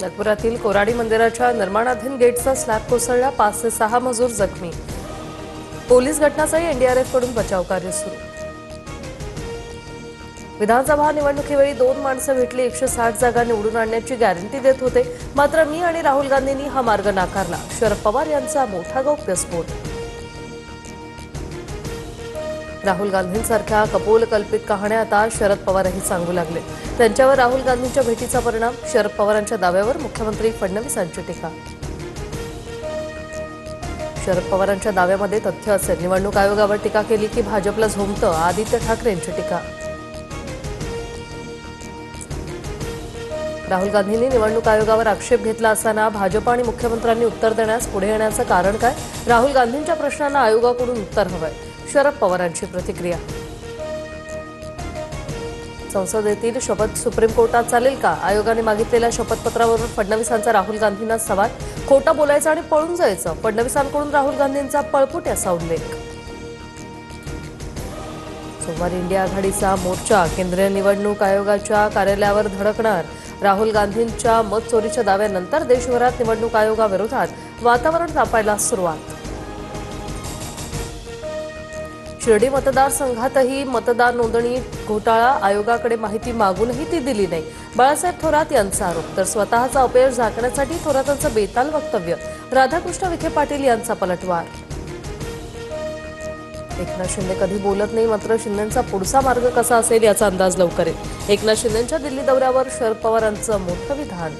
नागपुरातील कोराडी मंदिराच्या निर्माणाधीन गेटचा स्लॅब कोसळला, 5 ते 6 मजूर जखमी। पोलीस घटनास्थळी एनडीआरएफकडून बचाव कार्य सुरू। विधानसभा निवडणुकीवेळी 2 माणसं भेटली, 160 जागा निवडून आणण्याची गॅरंटी देत होते, मात्र मी आणि राहुल गांधींनी हा मार्ग नाकारला। शरद पवार यांचा मोठा गौप्यस्फोट। राहुल गांधींसारख्या कपोलकल्पित कहाण्या आता शरद पवारही सांगू लागले। त्यांच्यावर राहुल गांधींच्या भेटीचा परिणाम, शरद पवारांच्या दाव्यावर मुख्यमंत्री फडणवीसांची टीका। शरद पवारांच्या दाव्यामध्ये तथ्य असेल, निवडणूक आयोगावर टीका केली की भाजपला झोंबतं, आदित्य ठाकरेंची टीका। राहुल गांधींनी निवडणूक आयोगावर आक्षेप घेतला असताना भाजप आणि मुख्यमंत्र्यांनी उत्तर देण्यास पुढे येण्याचं कारण काय? राहुल गांधींच्या प्रश्नांना आयोगाकडून उत्तर हवंय, शरद पवारांची प्रतिक्रिया। संसदेतील शपथ सुप्रीम कोर्टात चालेल का? आयोगाने मागितलेल्या शपथपत्रावरून फडणवीसांचा राहुल गांधींना सवाल, खोटं बोलायचं आणि पळून जायचं, फडणवीसांकडून राहुल गांधींचा पळपुट असा उल्लेख। सोमवारी इंडिया आघाडीचा मोर्चा केंद्रीय निवडणूक आयोगाच्या कार्यालयावर धडकणार। राहुल गांधींच्या मत चोरीच्या दाव्यानंतर देशभरात निवडणूक आयोगाविरोधात वातावरण तापायला सुरुवात। शिर्डी मतदारसंघातही मतदार नोंदणी घोटाळा, आयोगाकडे माहिती मागूनही ती दिली नाही, बाळासाहेब थोरात यांचा आरोप। तर स्वतःचा अपयश झाकण्यासाठी थोरातांचं बेताल वक्तव्य, राधाकृष्ण विखे पाटील यांचा पलटवार। एकनाथ शिंदे कधी बोलत नाही, मात्र शिंदेंचा पुढचा मार्ग कसा असेल याचा अंदाज लवकर येईल। एकनाथ शिंदेंच्या दिल्ली दौऱ्यावर शरद पवारांचं मोठं विधान।